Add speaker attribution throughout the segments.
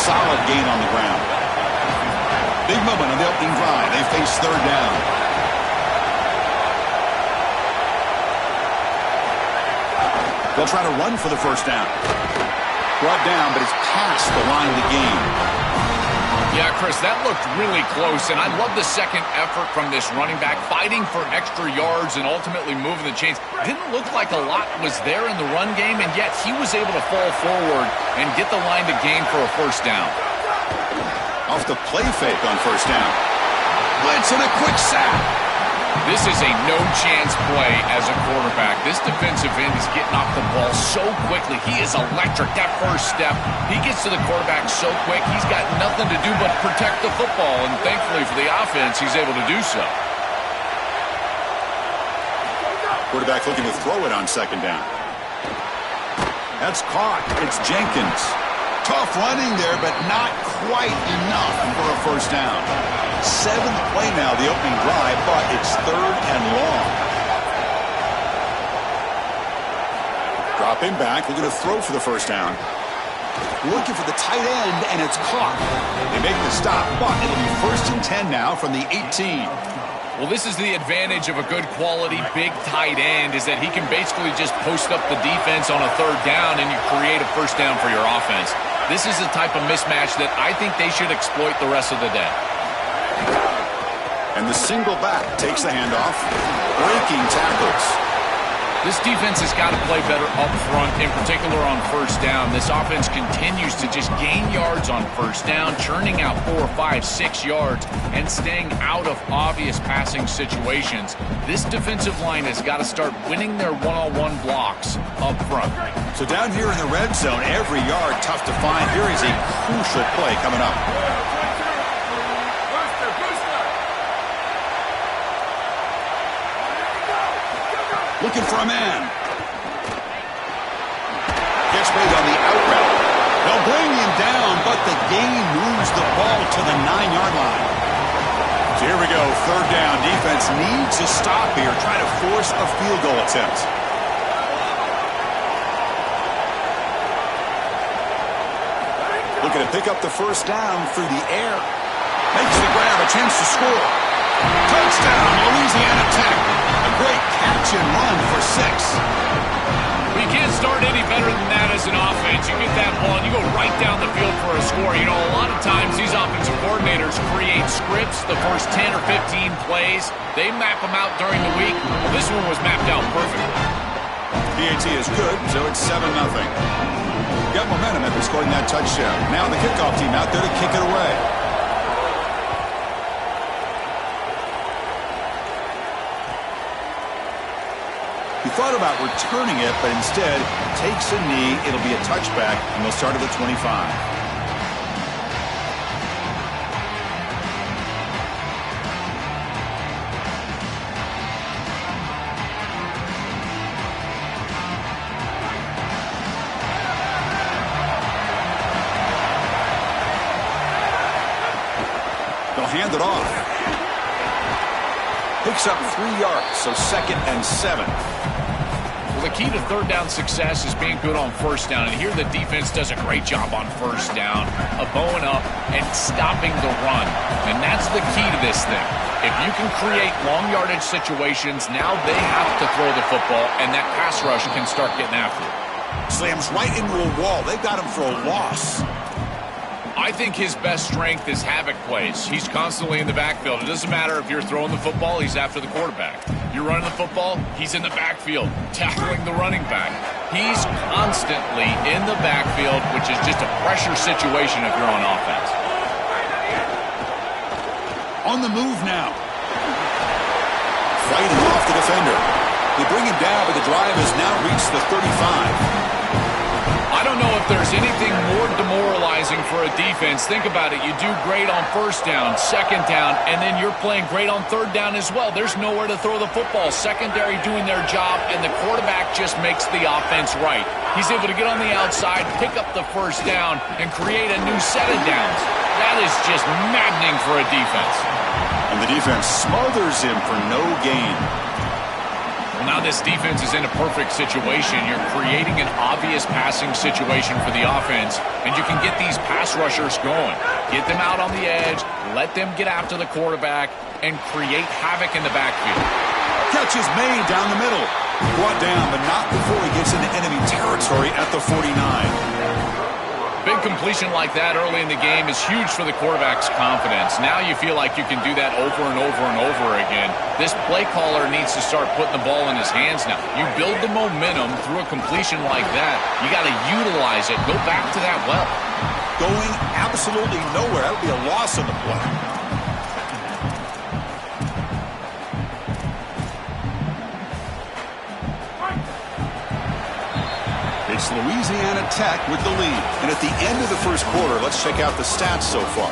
Speaker 1: solid gain on the ground. Big movement on the opening drive. They face third down. They'll try to run for the first down. Brought down, but it's past the line to gain.
Speaker 2: Yeah, Chris, that looked really close, and I love the second effort from this running back, fighting for extra yards and ultimately moving the chains. Didn't look like a lot was there in the run game, and yet he was able to fall forward and get the line to gain for a first down.
Speaker 1: Off the play fake on first down. Blitz and a quick sack.
Speaker 2: This is a no-chance play as a quarterback. This defensive end is getting off the ball so quickly. He is electric. That first step, he gets to the quarterback so quick, he's got nothing to do but protect the football, and thankfully for the offense, he's able to do so.
Speaker 1: Quarterback looking to throw it on second down. That's caught. It's Jenkins. Tough running there, but not quite enough for a first down. Seventh play now, the opening drive, but it's third and long. Dropping back, looking to throw for the first down. Looking for the tight end, and it's caught. They make the stop, but it'll be first and 10 now from the 18.
Speaker 2: Well, this is the advantage of a good quality big tight end, is that he can basically just post up the defense on a third down and you create a first down for your offense. This is the type of mismatch that I think they should exploit the rest of the day.
Speaker 1: And the single back takes the handoff. Breaking tackles.
Speaker 2: This defense has got to play better up front, in particular on first down. This offense continues to just gain yards on first down, churning out 4, 5, 6 yards, and staying out of obvious passing situations. This defensive line has got to start winning their one-on-one blocks up front.
Speaker 1: So down here in the red zone, every yard tough to find. Here is a crucial play coming up. Looking for a man. Gets made on the out route. They'll bring him down, but the gain moves the ball to the 9-yard line. So here we go, third down. Defense needs a stop here. Try to force a field goal attempt. Looking to pick up the first down through the air. Makes the grab, a chance to score. Touchdown, Louisiana Tech. A great catch and run for 6.
Speaker 2: We can't start any better than that as an offense. You get that ball and you go right down the field for a score. You know, a lot of times these offensive coordinators create scripts the first 10 or 15 plays. They map them out during the week. Well, this one was mapped out perfectly.
Speaker 1: PAT is good, so it's 7-0. Got momentum after scoring that touchdown. Now the kickoff team out there to kick it away. He thought about returning it, but instead takes a knee. It'll be a touchback, and they'll start at the 25. They'll hand it off. Picks up 3 yards, so 2nd and 7.
Speaker 2: Well, the key to third down success is being good on first down. And here the defense does a great job on first down, bowing up and stopping the run. And that's the key to this thing. If you can create long yardage situations, now they have to throw the football, and that pass rush can start getting after it.
Speaker 1: Slams right into a wall. They've got him for a loss.
Speaker 2: I think his best strength is havoc plays. He's constantly in the backfield. It doesn't matter if you're throwing the football, he's after the quarterback. You're running the football, he's in the backfield, tackling the running back. He's constantly in the backfield, which is just a pressure situation if you're on offense.
Speaker 1: On the move now. Fighting off the defender. They bring him down, but the drive has now reached the 35.
Speaker 2: I don't know if there's anything more demoralizing for a defense. Think about it. You do great on first down, second down, and then you're playing great on third down as well. There's nowhere to throw the football. Secondary doing their job, and the quarterback just makes the offense right. He's able to get on the outside, pick up the first down, and create a new set of downs. That is just maddening for a defense.
Speaker 1: And the defense smothers him for no gain.
Speaker 2: Now this defense is in a perfect situation. You're creating an obvious passing situation for the offense, and you can get these pass rushers going. Get them out on the edge, let them get after the quarterback, and create havoc in the backfield.
Speaker 1: Catch is made down the middle. Brought down, but not before he gets into enemy territory at the 49.
Speaker 2: Big completion like that early in the game is huge for the quarterback's confidence. Now you feel like you can do that over and over and over again. This play caller needs to start putting the ball in his hands now. You build the momentum through a completion like that. You got to utilize it. Go back to that well.
Speaker 1: Going absolutely nowhere. That would be a loss on the play. It's Louisiana Tech with the lead. And at the end of the first quarter, let's check out the stats so far.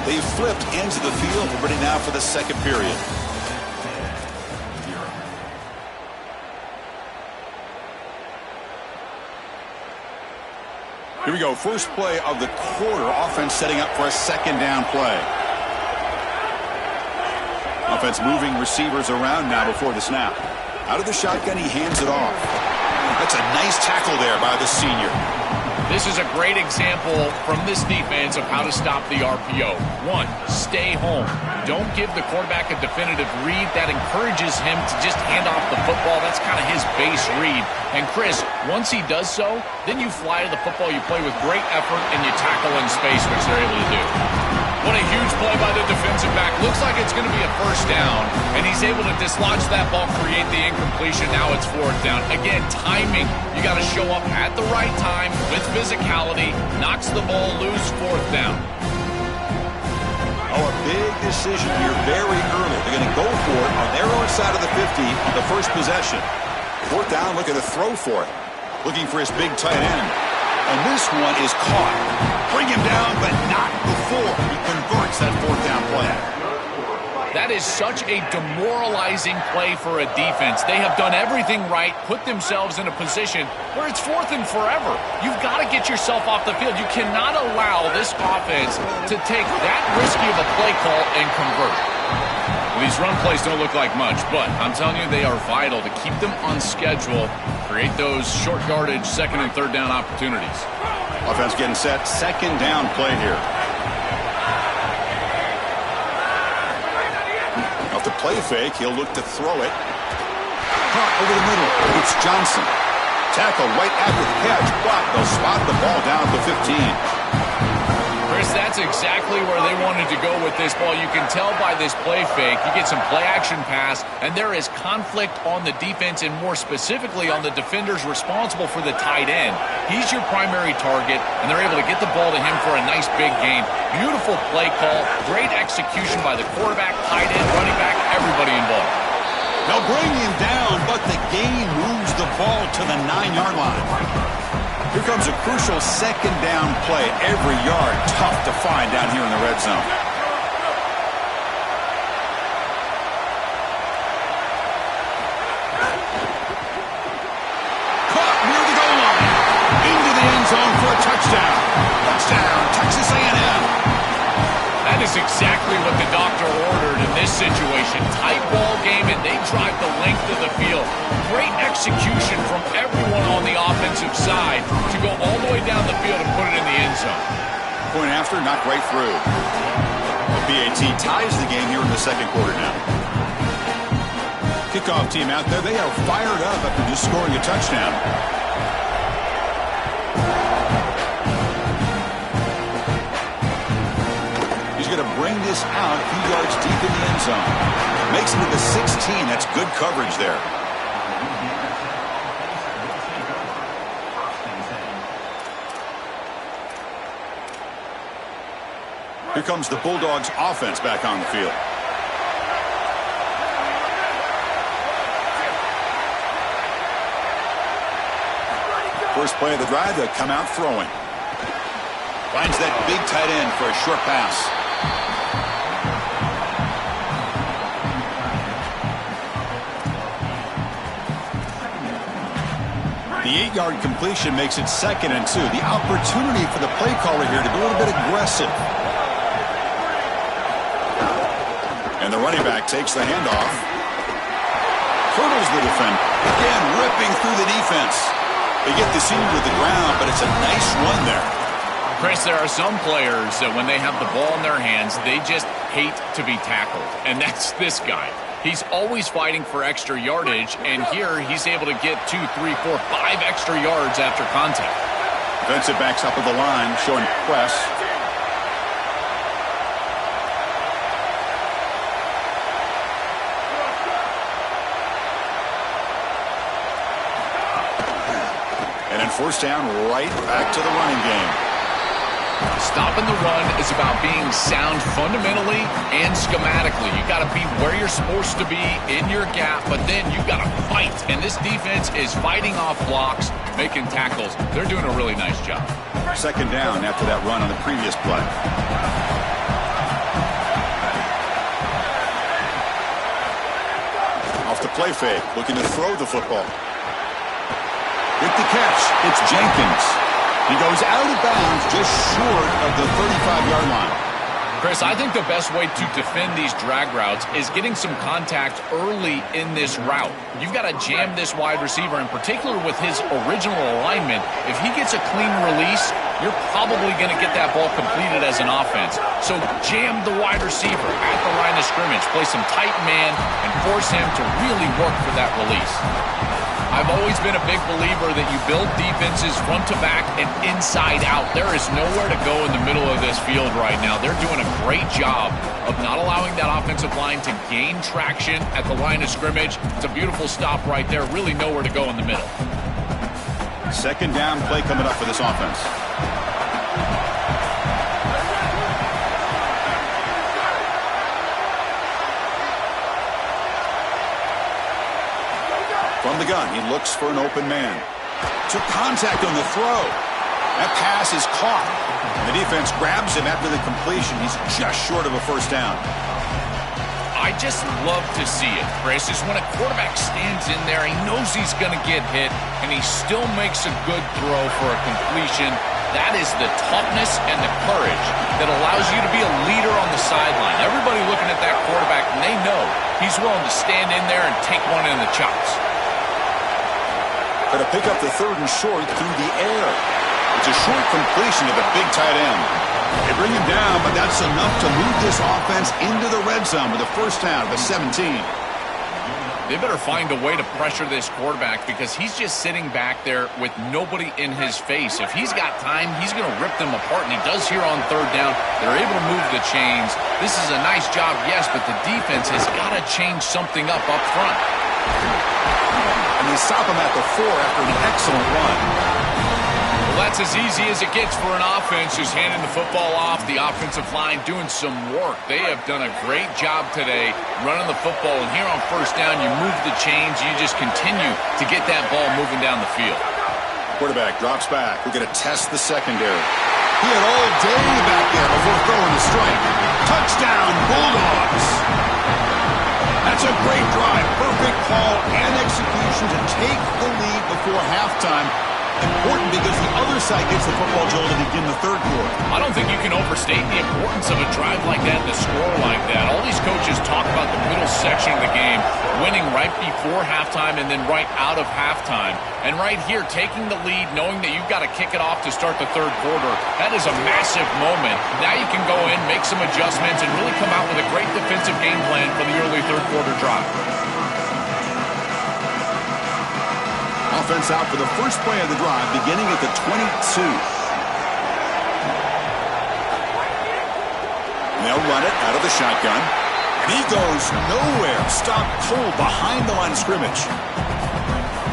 Speaker 1: They've flipped ends of the field. We're ready now for the second period. Here we go. First play of the quarter. Offense setting up for a second down play. Offense moving receivers around now before the snap. Out of the shotgun, he hands it off. That's a nice tackle there by the senior.
Speaker 2: This is a great example from this defense of how to stop the RPO. One, stay home. Don't give the quarterback a definitive read. That encourages him to just hand off the football. That's kind of his base read. And Chris, once he does so, then you fly to the football. You play with great effort, and you tackle in space, which they're able to do. What a huge play by the defensive back. Looks like it's going to be a first down, and he's able to dislodge that ball, create the incompletion. Now it's fourth down. Again, timing. You got to show up at the right time with physicality. Knocks the ball loose, fourth down.
Speaker 1: Oh, a big decision here very early. They're going to go for it on their own side of the 50 on the first possession. Fourth down, look at the throw for it. Looking for his big tight end. And this one is caught. Bring him down, but not before he converts that fourth down play.
Speaker 2: That is such a demoralizing play for a defense. They have done everything right, put themselves in a position where it's fourth and forever. You've got to get yourself off the field. You cannot allow this offense to take that risky of a play call and convert. These run plays don't look like much, but I'm telling you, they are vital to keep them on schedule, create those short yardage second and third down opportunities.
Speaker 1: Offense getting set, second down play here. Off the play fake, he'll look to throw it. Caught over the middle, it's Johnson. Tackle right after the catch, but they'll spot the ball down at the 15.
Speaker 2: Chris, that's exactly where they wanted to go with this ball. You can tell by this play fake. You get some play-action pass, and there is conflict on the defense and more specifically on the defenders responsible for the tight end. He's your primary target, and they're able to get the ball to him for a nice big gain. Beautiful play call, great execution by the quarterback, tight end, running back, everybody involved.
Speaker 1: They'll bring him down, but the gain moves the ball to the 9-yard line. Here comes a crucial second down play. Every yard tough to find down here in the red zone. Caught near the goal line. Into the end zone for a touchdown. Touchdown, Texas A&M.
Speaker 2: That is exactly what the doctor ordered in this situation. Tight ball game, and they drive the length of the field. Great execution from everyone on the offensive side to go all the way down the field and put it in the end zone.
Speaker 1: Point after, not right through. The BAT ties the game here in the second quarter now. Kickoff team out there, they are fired up after just scoring a touchdown. He's going to bring this out a few yards deep in the end zone. Makes it to the 16. That's good coverage there. Here comes the Bulldogs offense back on the field. First play of the drive, they'll come out throwing. Finds that big tight end for a short pass. The 8-yard completion makes it 2nd and 2. The opportunity for the play caller here to be a little bit aggressive. And the running back takes the handoff. hurdles the defender. Again, ripping through the defense. They get the seam to the ground, but it's a nice run there.
Speaker 2: Chris, there are some players that when they have the ball in their hands, they just hate to be tackled. And that's this guy. He's always fighting for extra yardage, and here he's able to get 2, 3, 4, 5 extra yards after contact.
Speaker 1: Defensive backs up at the line, showing press. And then first down, right back to the running game.
Speaker 2: Stopping the run is about being sound fundamentally and schematically. You got to be where you're supposed to be in your gap, but then you got to fight. And this defense is fighting off blocks, making tackles. They're doing a really nice job.
Speaker 1: Second down after that run on the previous play. Off the play fake, looking to throw the football. With the catch, it's Jenkins. He goes out of bounds just short of the 35-yard line.
Speaker 2: Chris, I think the best way to defend these drag routes is getting some contact early in this route. You've got to jam this wide receiver, in particular with his original alignment. If he gets a clean release, you're probably going to get that ball completed as an offense. So jam the wide receiver at the line of scrimmage, play some tight man, and force him to really work for that release. I've always been a big believer that you build defenses front to back and inside out. There is nowhere to go in the middle of this field right now. They're doing a great job of not allowing that offensive line to gain traction at the line of scrimmage. It's a beautiful stop right there. Really nowhere to go in the middle.
Speaker 1: Second down play coming up for this offense. From the gun, he looks for an open man. Took contact on the throw. That pass is caught. The defense grabs him after the completion. He's just short of a first down.
Speaker 2: I just love to see it, Chris, is when a quarterback stands in there, he knows he's going to get hit, and he still makes a good throw for a completion. That is the toughness and the courage that allows you to be a leader on the sideline. Everybody looking at that quarterback, and they know he's willing to stand in there and take one in the chops.
Speaker 1: Going to pick up the third and short through the air. It's a short completion to the big tight end. They bring him down, but that's enough to move this offense into the red zone with a first down of the 17.
Speaker 2: They better find a way to pressure this quarterback because he's just sitting back there with nobody in his face. If he's got time, he's going to rip them apart, and he does here on third down. They're able to move the chains. This is a nice job, yes, but the defense has got to change something up front.
Speaker 1: And they stop him at the 4 after an excellent run.
Speaker 2: Well, that's as easy as it gets for an offense who's handing the football off. The offensive line doing some work. They have done a great job today running the football. And here on first down, you move the chains. You just continue to get that ball moving down the field.
Speaker 1: Quarterback drops back. We're going to test the secondary. He had all day back there before throwing the strike. Touchdown, Bulldogs. That's a great drive. Perfect call and execution to take the lead before halftime. Important because the other side gets the football, Joel, to begin the third quarter.
Speaker 2: I don't think you can overstate the importance of a drive like that and a score like that. All these coaches talk about the middle section of the game, winning right before halftime and then right out of halftime. And right here, taking the lead, knowing that you've got to kick it off to start the third quarter, that is a massive moment. Now you can go in, make some adjustments, and really come out with a great defensive game plan for the early third quarter drive.
Speaker 1: Offense out for the first play of the drive, beginning at the 22. They'll run it out of the shotgun. And he goes nowhere. Stop cold behind the line of scrimmage.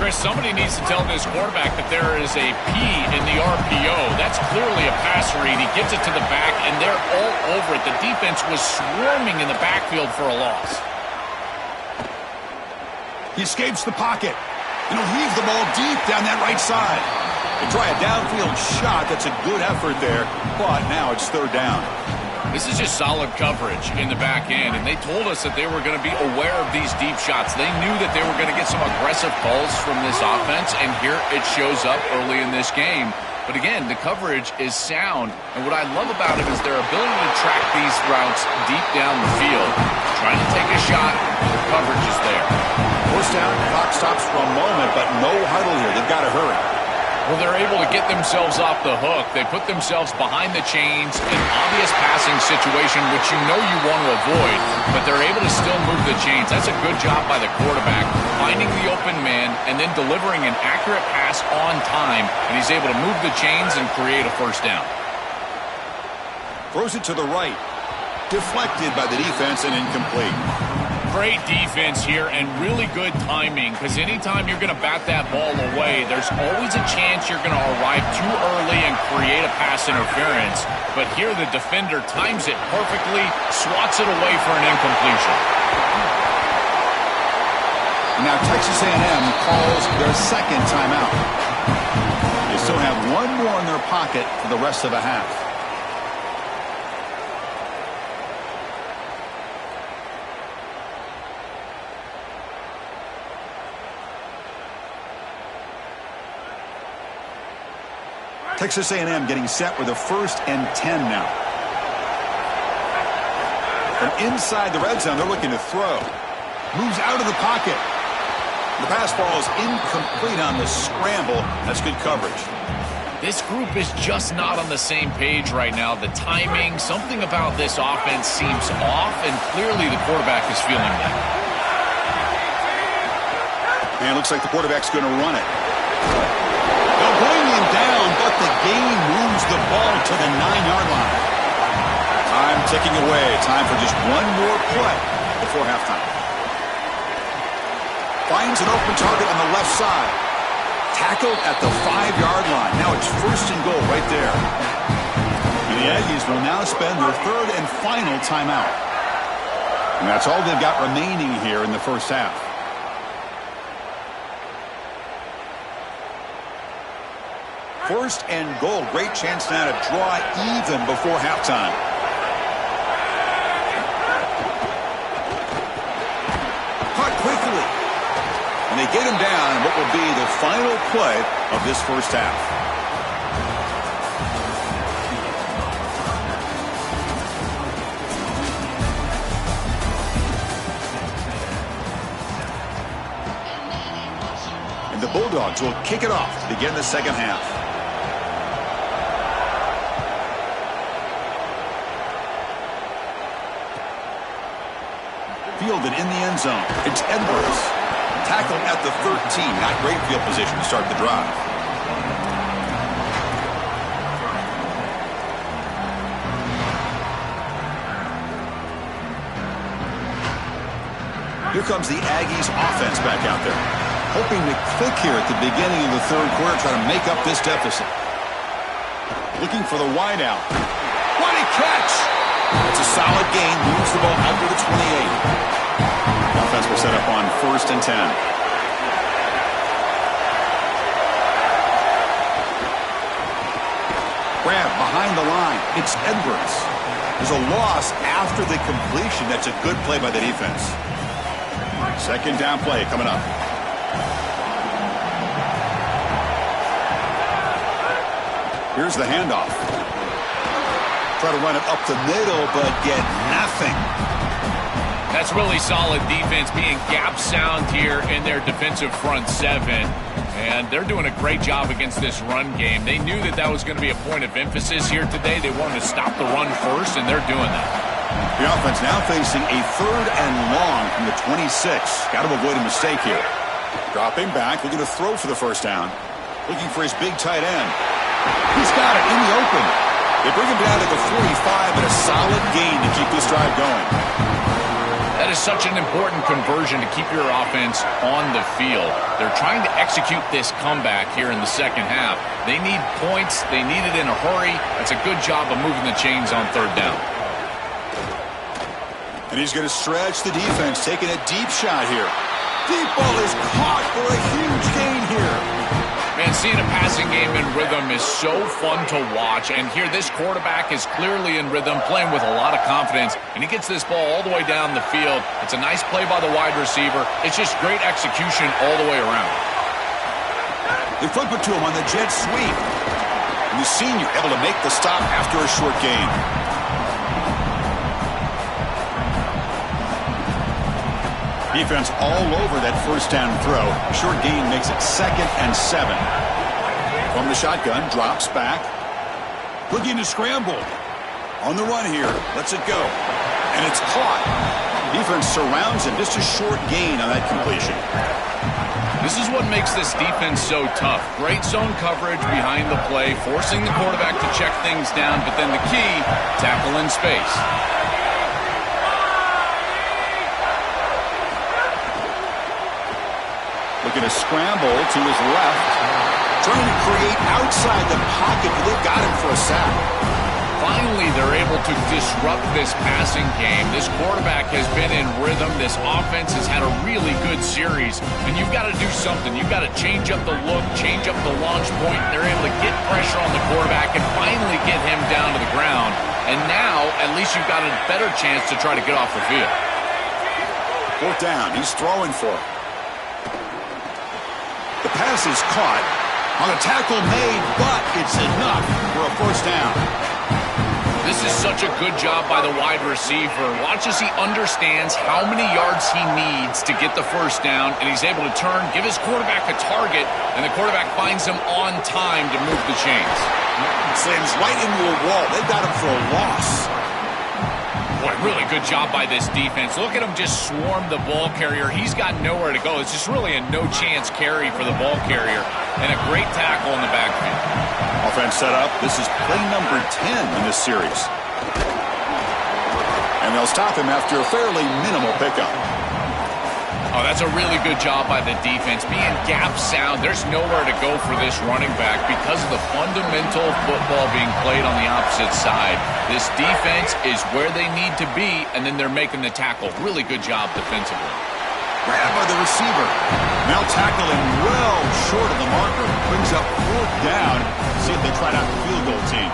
Speaker 2: Chris, somebody needs to tell this quarterback that there is a P in the RPO. That's clearly a pass read. He gets it to the back, and they're all over it. The defense was swarming in the backfield for a loss.
Speaker 1: He escapes the pocket. And he'll heave the ball deep down that right side. They try a downfield shot. That's a good effort there. But now it's third down.
Speaker 2: This is just solid coverage in the back end. And they told us that they were going to be aware of these deep shots. They knew that they were going to get some aggressive calls from this offense. And here it shows up early in this game. But again, the coverage is sound. And what I love about him is their ability to track these routes deep down the field. Trying to take a shot, the coverage is there.
Speaker 1: First down, clock stops for a moment, but no huddle here. They've got to hurry.
Speaker 2: Well, they're able to get themselves off the hook. They put themselves behind the chains, an obvious passing situation, which you know you want to avoid, but they're able to still move the chains. That's a good job by the quarterback, finding the open man and then delivering an accurate pass on time, and he's able to move the chains and create a first down.
Speaker 1: Throws it to the right. Deflected by the defense and incomplete.
Speaker 2: Great defense here and really good timing, because anytime you're going to bat that ball away, there's always a chance you're going to arrive too early and create a pass interference. But here the defender times it perfectly, swats it away for an incompletion.
Speaker 1: And now Texas A&M calls their second timeout. They still have one more in their pocket for the rest of the half. Texas A&M getting set with a 1st and 10 now. From inside the red zone, they're looking to throw. Moves out of the pocket. The pass ball is incomplete on the scramble. That's good coverage.
Speaker 2: This group is just not on the same page right now. The timing, something about this offense seems off, and clearly the quarterback is feeling that.
Speaker 1: And it looks like the quarterback's going to run it. They'll bring him down, but the game moves the ball to the 9-yard line. Time ticking away. Time for just one more play before halftime. Finds an open target on the left side. Tackled at the 5-yard line. Now it's 1st and goal right there. And the Aggies will now spend their 3rd and final timeout. And that's all they've got remaining here in the first half. First and goal. Great chance now to draw even before halftime. Caught quickly. And they get him down in what will be the final play of this first half. And the Bulldogs will kick it off to begin the second half. Fielded in the end zone. It's Edwards. Tackled at the 13. Not great field position to start the drive. Here comes the Aggies offense back out there. Hoping to click here at the beginning of the 3rd quarter, try to make up this deficit. Looking for the wideout. What a catch! It's a solid gain. Moves the ball out to the 28. Offense will set up on 1st and 10. Grab behind the line. It's Edwards. There's a loss after the completion. That's a good play by the defense. 2nd down play coming up. Here's the handoff. Try to run it up the middle, but get nothing.
Speaker 2: That's really solid defense, being gap sound here in their defensive front 7. And they're doing a great job against this run game. They knew that that was going to be a point of emphasis here today. They wanted to stop the run first, and they're doing that.
Speaker 1: The offense now facing a 3rd and long from the 26. Got to avoid a mistake here. Dropping back, looking to throw for the first down. Looking for his big tight end. He's got it in the open. They bring him down to the 45, and a solid gain to keep this drive going.
Speaker 2: That is such an important conversion to keep your offense on the field. They're trying to execute this comeback here in the second half. They need points. They need it in a hurry. That's a good job of moving the chains on 3rd down.
Speaker 1: And he's going to stretch the defense, taking a deep shot here. Deep ball is caught for a huge gain here.
Speaker 2: Man, seeing a passing game in rhythm is so fun to watch. And here, this quarterback is clearly in rhythm, playing with a lot of confidence. And he gets this ball all the way down the field. It's a nice play by the wide receiver. It's just great execution all the way around.
Speaker 1: They flip it to him on the jet sweep. And the senior able to make the stop after a short gain. Defense all over that first down throw. Short gain makes it 2nd and 7. From the shotgun, drops back. Looking to scramble. On the run here. Lets it go. And it's caught. Defense surrounds him. Just a short gain on that completion.
Speaker 2: This is what makes this defense so tough. Great zone coverage behind the play, forcing the quarterback to check things down, but then the key, tackle in space.
Speaker 1: Looking to scramble to his left. Trying to create outside the pocket, but they've got him for a sack.
Speaker 2: Finally, they're able to disrupt this passing game. This quarterback has been in rhythm. This offense has had a really good series. And you've got to do something. You've got to change up the look, change up the launch point. They're able to get pressure on the quarterback and finally get him down to the ground. And now, at least you've got a better chance to try to get off the field.
Speaker 1: 4th down. He's throwing for it. The pass is caught. On a tackle made, but it's enough for a 1st down.
Speaker 2: This is such a good job by the wide receiver. Watch as he understands how many yards he needs to get the 1st down, and he's able to turn, give his quarterback a target, and the quarterback finds him on time to move the chains.
Speaker 1: Slams right into a wall. They got him for a loss.
Speaker 2: Boy, really good job by this defense. Look at him just swarm the ball carrier. He's got nowhere to go. It's just really a no-chance carry for the ball carrier, and a great tackle in the backfield.
Speaker 1: Offense set up. This is play number 10 in this series. And they'll stop him after a fairly minimal pickup.
Speaker 2: Oh, that's a really good job by the defense. Being gap sound, there's nowhere to go for this running back because of the fundamental football being played on the opposite side. This defense is where they need to be, and then they're making the tackle. Really good job defensively.
Speaker 1: Grabbed by the receiver. Now tackling well short of the marker. Brings up 4th down. See if they try out the field goal team.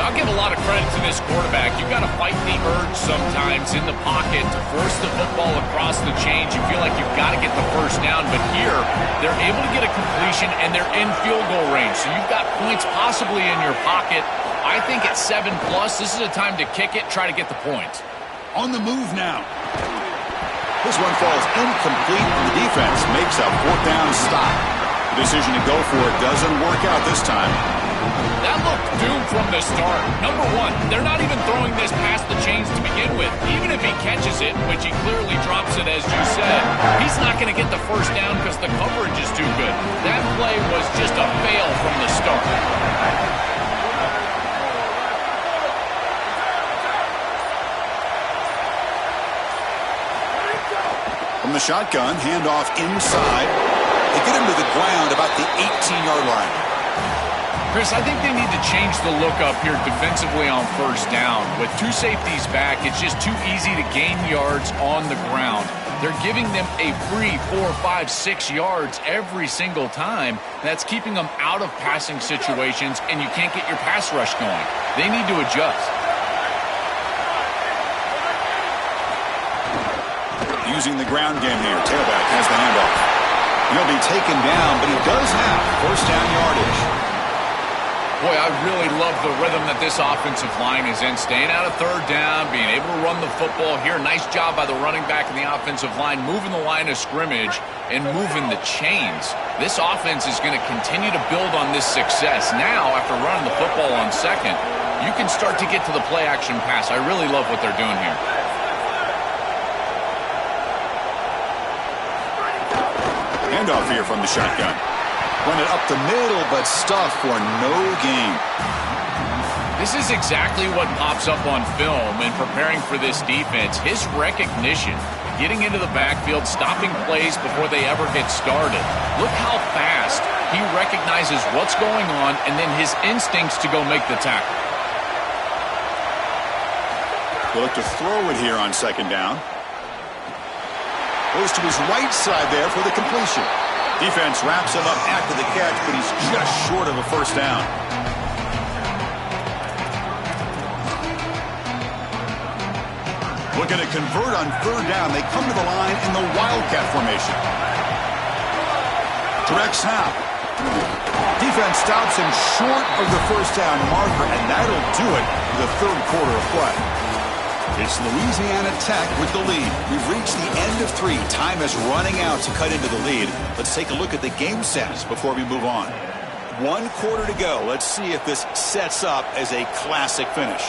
Speaker 2: I'll give a lot of credit to this quarterback. You've got to fight the urge sometimes in the pocket to force the football across the chains. You feel like you've got to get the 1st down, but here they're able to get a completion and they're in field goal range. So you've got points possibly in your pocket. I think at 7+, this is a time to kick it, try to get the points.
Speaker 1: On the move now. This one falls incomplete, and the defense makes a 4th down stop. The decision to go for it doesn't work out this time.
Speaker 2: That looked doomed from the start. Number one, they're not even throwing this past the chains to begin with. Even if he catches it, which he clearly drops it as you said, he's not going to get the 1st down because the coverage is too good. That play was just a fail from the start.
Speaker 1: From the shotgun, handoff inside. They get him to the ground about the 18-yard line.
Speaker 2: Chris, I think they need to change the look up here defensively on 1st down. With 2 safeties back, it's just too easy to gain yards on the ground. They're giving them a free 4, 5, 6 yards every single time. That's keeping them out of passing situations, and you can't get your pass rush going. They need to adjust.
Speaker 1: Using the ground game here. Tailback has the handoff. He'll be taken down, but he does have 1st down yardage.
Speaker 2: Boy, I really love the rhythm that this offensive line is in. Staying out of 3rd down, being able to run the football here. Nice job by the running back and the offensive line, moving the line of scrimmage and moving the chains. This offense is going to continue to build on this success. Now, after running the football on 2nd, you can start to get to the play-action pass. I really love what they're doing here.
Speaker 1: Handoff here from the shotgun. Run it up the middle, but stuffed for no gain.
Speaker 2: This is exactly what pops up on film in preparing for this defense. His recognition, getting into the backfield, stopping plays before they ever get started. Look how fast he recognizes what's going on and then his instincts to go make the tackle.
Speaker 1: They'll look to throw it here on 2nd down. Goes to his right side there for the completion. Defense wraps him up after the catch, but he's just short of a 1st down. Looking to convert on 3rd down. They come to the line in the Wildcat formation. Direct snap. defense stops him short of the first down marker, and that'll do it for the third quarter of play. It's Louisiana Tech with the lead. We've reached the end of 3. Time is running out to cut into the lead. Let's take a look at the game stats before we move on. 1 quarter to go. Let's see if this sets up as a classic finish.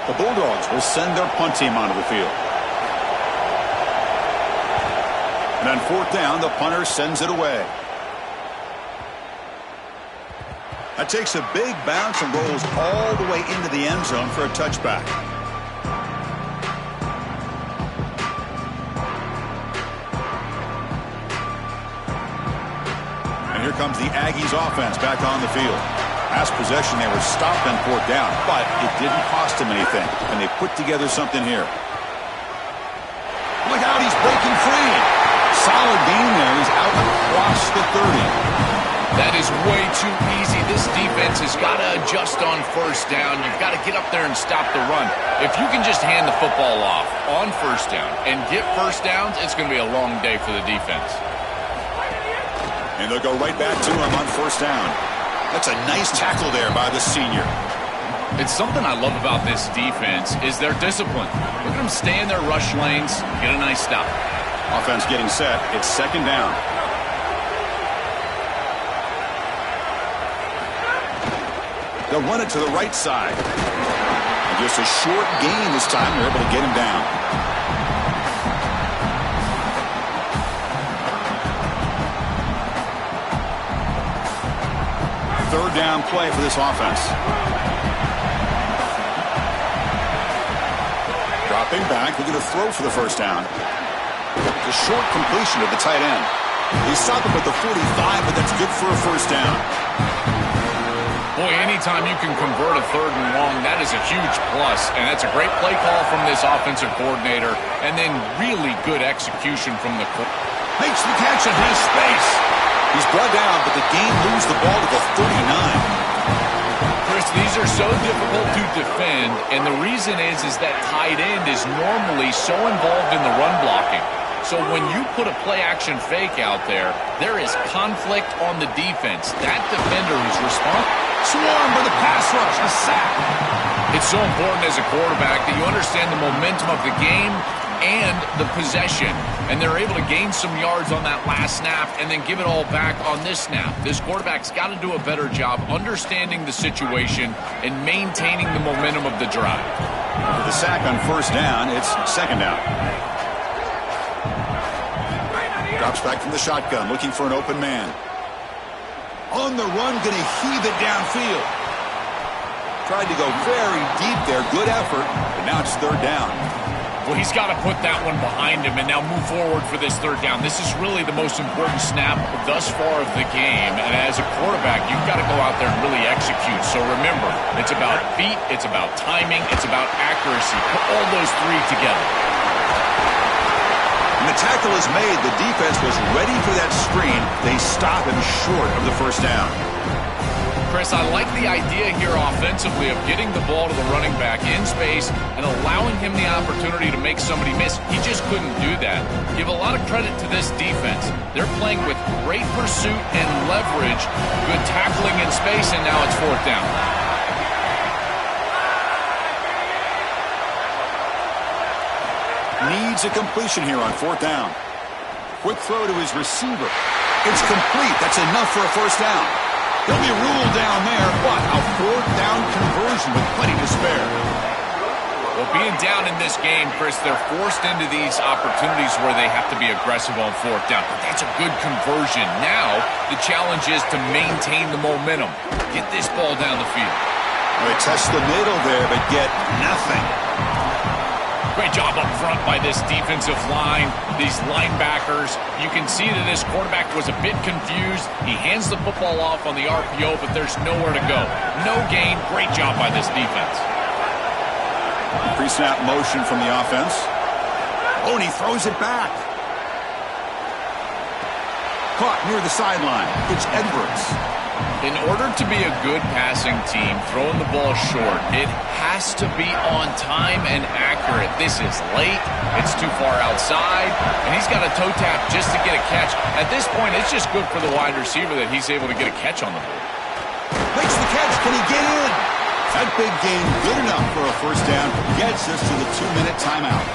Speaker 1: The Bulldogs will send their punt team onto the field. And on 4th down, the punter sends it away. That takes a big bounce and rolls all the way into the end zone for a touchback. And here comes the Aggies offense back on the field. Last possession, they were stopped on 4th down, but it didn't cost them anything, and they put together something here. Look out, he's breaking free. Solid gain there. He's out across the 30.
Speaker 2: That is way too easy. This defense has got to adjust on 1st down. You've got to get up there and stop the run. If you can just hand the football off on 1st down and get 1st downs, it's going to be a long day for the defense.
Speaker 1: And they'll go right back to him on 1st down. That's a nice tackle there by the senior.
Speaker 2: It's something I love about this defense is their discipline. Look at them stay in their rush lanes, get a nice stop.
Speaker 1: Offense getting set. It's 2nd down. They'll run it to the right side. And just a short gain this time. They're able to get him down. Third down play for this offense. Dropping back, looking to throw for the 1st down. It's a short completion to the tight end. He stopped him at the 45, but that's good for a 1st down.
Speaker 2: Boy, anytime you can convert a 3rd and long, that is a huge plus. And that's a great play call from this offensive coordinator. And then really good execution from the coach.
Speaker 1: Makes the catch and has space. He's brought down, but the game moves the ball to the 39.
Speaker 2: Chris, these are so difficult to defend. And the reason is that tight end is normally so involved in the run blocking. So when you put a play-action fake out there, there is conflict on the defense. That defender who's responsible.
Speaker 1: Swarm for the pass rush, a sack.
Speaker 2: It's so important as a quarterback that you understand the momentum of the game and the possession. And they're able to gain some yards on that last snap and then give it all back on this snap. This quarterback's got to do a better job understanding the situation and maintaining the momentum of the drive.
Speaker 1: With the sack on 1st down, it's 2nd down. Drops back from the shotgun, looking for an open man. On the run, going to heave it downfield. Tried to go very deep there. Good effort, but now it's 3rd down.
Speaker 2: Well, he's got to put that one behind him and now move forward for this 3rd down. This is really the most important snap thus far of the game. And as a quarterback, you've got to go out there and really execute. So remember, it's about feet, it's about timing, it's about accuracy. Put all those 3 together.
Speaker 1: When the tackle is made, the defense was ready for that screen. They stop him short of the 1st down.
Speaker 2: Chris, I like the idea here offensively of getting the ball to the running back in space and allowing him the opportunity to make somebody miss. He just couldn't do that. Give a lot of credit to this defense. They're playing with great pursuit and leverage, good tackling in space, and now it's 4th down.
Speaker 1: Needs a completion here on 4th down. Quick throw to his receiver. It's complete. That's enough for a 1st down. There'll be a rule down there, but a 4th down conversion with plenty to spare.
Speaker 2: Well, being down in this game, Chris, they're forced into these opportunities where they have to be aggressive on 4th down. But that's a good conversion. Now, the challenge is to maintain the momentum. Get this ball down the field.
Speaker 1: Well, they test the middle there, but get nothing.
Speaker 2: Great job up front by this defensive line, these linebackers. You can see that this quarterback was a bit confused. He hands the football off on the RPO, but there's nowhere to go. No gain. Great job by this defense.
Speaker 1: Pre-snap motion from the offense. Oh, and he throws it back. Caught near the sideline. It's Edwards.
Speaker 2: In order to be a good passing team, throwing the ball short, it has to be on time and accurate. This is late, it's too far outside, and he's got a toe tap just to get a catch. At this point, it's just good for the wide receiver that he's able to get a catch on the ball.
Speaker 1: Makes the catch. Can he get in? That big gain good enough for a first down. Gets us to the 2-minute timeout.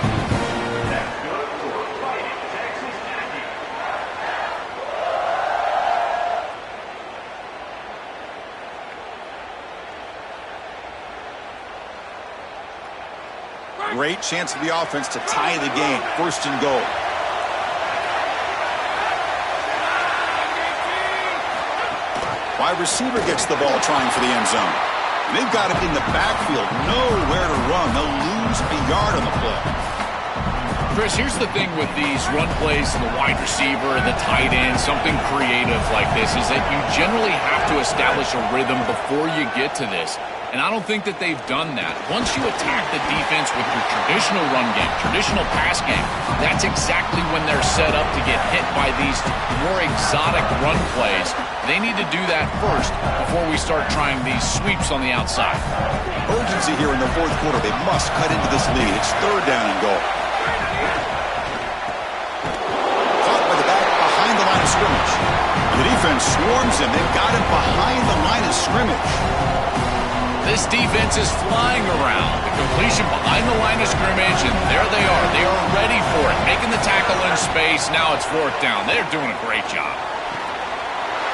Speaker 1: Great chance for the offense to tie the game. First and goal. Wide receiver gets the ball trying for the end zone. And they've got him in the backfield. Nowhere to run. They'll lose a yard on the play.
Speaker 2: Chris, here's the thing with these run plays to the wide receiver, the tight end, something creative like this, is that you generally have to establish a rhythm before you get to this. And I don't think that they've done that. Once you attack the defense with your traditional run game, traditional pass game, that's exactly when they're set up to get hit by these more exotic run plays. They need to do that first before we start trying these sweeps on the outside.
Speaker 1: Urgency here in the fourth quarter. They must cut into this lead. It's third down and goal. Caught by the back behind the line of scrimmage. The defense swarms him. They've got him behind the line of scrimmage.
Speaker 2: This defense is flying around. The completion behind the line of scrimmage, and there they are. They are ready for it. Making the tackle in space. Now it's fourth down. They're doing a great job.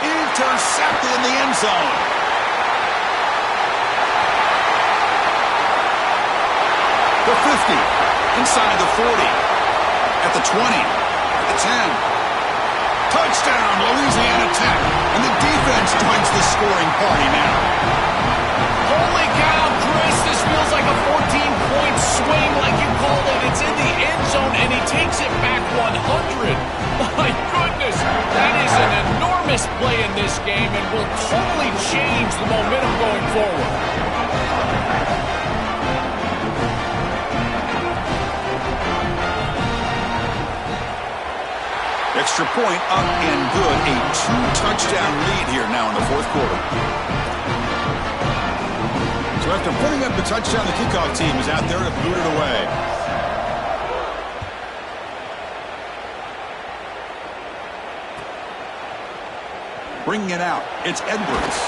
Speaker 1: Intercepted in the end zone. The 50. Inside the 40. At the 20. At the 10. Touchdown, Louisiana Tech. And the defense joins the scoring party now.
Speaker 2: Holy cow, Chris, this feels like a 14-point swing like you called it. It's in the end zone, and he takes it back 100. My goodness, that is an enormous play in this game and will totally change the momentum going forward.
Speaker 1: Extra point up and good. A 2-touchdown lead here now in the fourth quarter. So after putting up the touchdown, the kickoff team is out there to boot it away. Bringing it out, it's Edwards.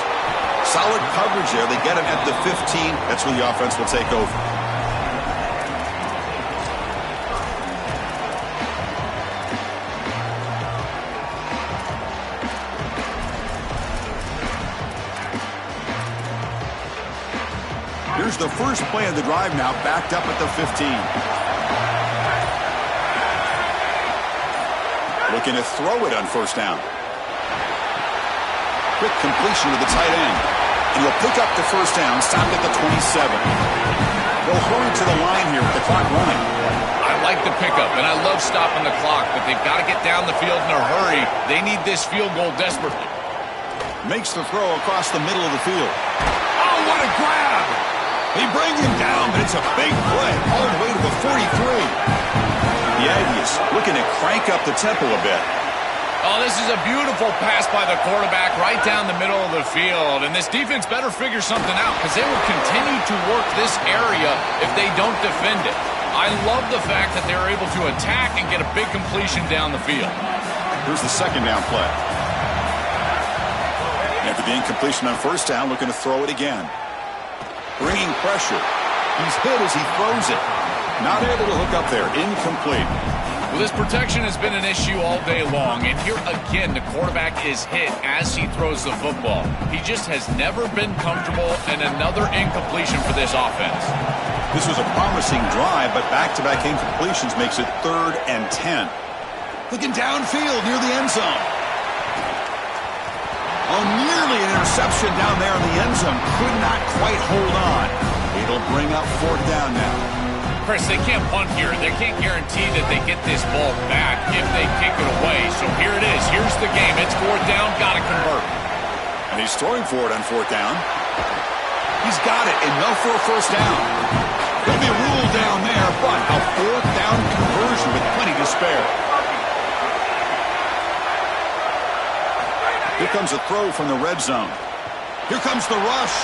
Speaker 1: Solid coverage there. They get him at the 15. That's where the offense will take over. Here's the first play of the drive now, backed up at the 15. Looking to throw it on first down. Quick completion to the tight end. And he'll pick up the first down, stopped at the 27. They'll hurry to the line here with the clock running.
Speaker 2: I like the pickup, and I love stopping the clock, but they've got to get down the field in a hurry. They need this field goal desperately.
Speaker 1: Makes the throw across the middle of the field. Oh, what a grab! They bring him down, but it's a big play all the way to the 43. The Aggies looking to crank up the tempo a bit.
Speaker 2: Oh, this is a beautiful pass by the quarterback right down the middle of the field. And this defense better figure something out because they will continue to work this area if they don't defend it. I love the fact that they're able to attack and get a big completion down the field.
Speaker 1: Here's the second down play. After the incompletion on first down, looking to throw it again. Bringing pressure. He's hit as he throws it. Not able to hook up there. Incomplete.
Speaker 2: Well, this protection has been an issue all day long, and here again the quarterback is hit as he throws the football. He just has never been comfortable, and another incompletion for this offense.
Speaker 1: This was a promising drive, but back-to-back incompletions makes it 3rd and 10. Looking downfield near the end zone. Oh, nearly an interception down there in the end zone. Could not quite hold on. It'll bring up 4th down now.
Speaker 2: Chris, they can't punt here. They can't guarantee that they get this ball back if they kick it away. So here it is. Here's the game. It's 4th down. Got to convert.
Speaker 1: And he's throwing for it on 4th down. He's got it. Enough for a first down. There'll be a rule down there, but a 4th down conversion with plenty to spare. Here comes a throw from the red zone. Here comes the rush.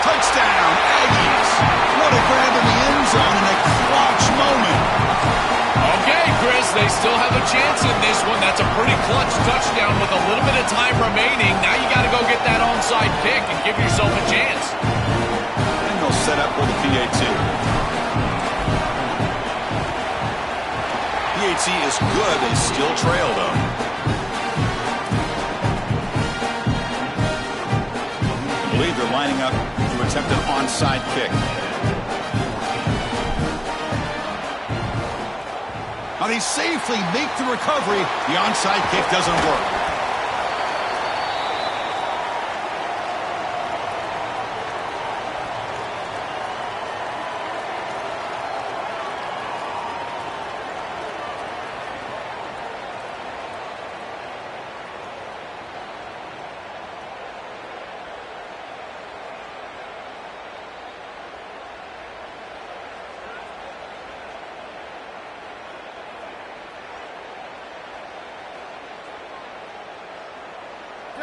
Speaker 1: Touchdown, Aggies. What a grab in the end zone in a clutch moment.
Speaker 2: Okay, Chris, they still have a chance in this one. That's a pretty clutch touchdown with a little bit of time remaining. Now you got to go get that onside kick and give yourself a chance.
Speaker 1: And they'll set up for the PAT. PAT is good. They still trail, though. I believe they're lining up to attempt an onside kick. Now they safely make the recovery. The onside kick doesn't work.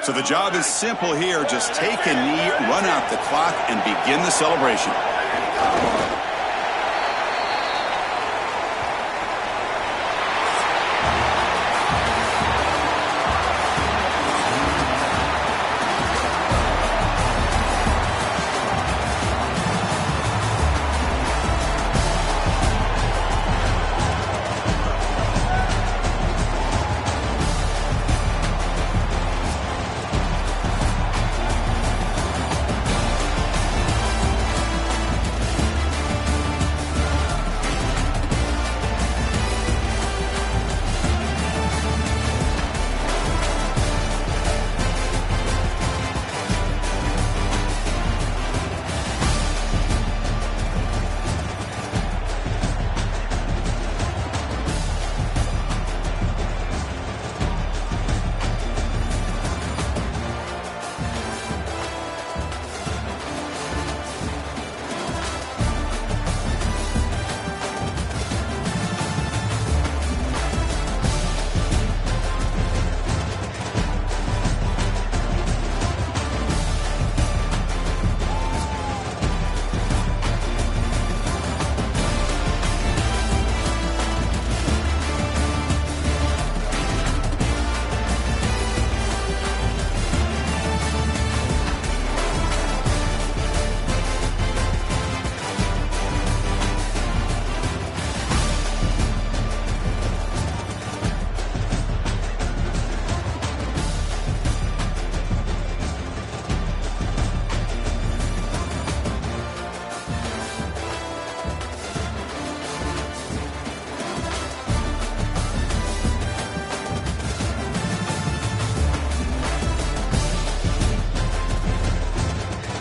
Speaker 1: So the job is simple here. Just take a knee, run out the clock, and begin the celebration.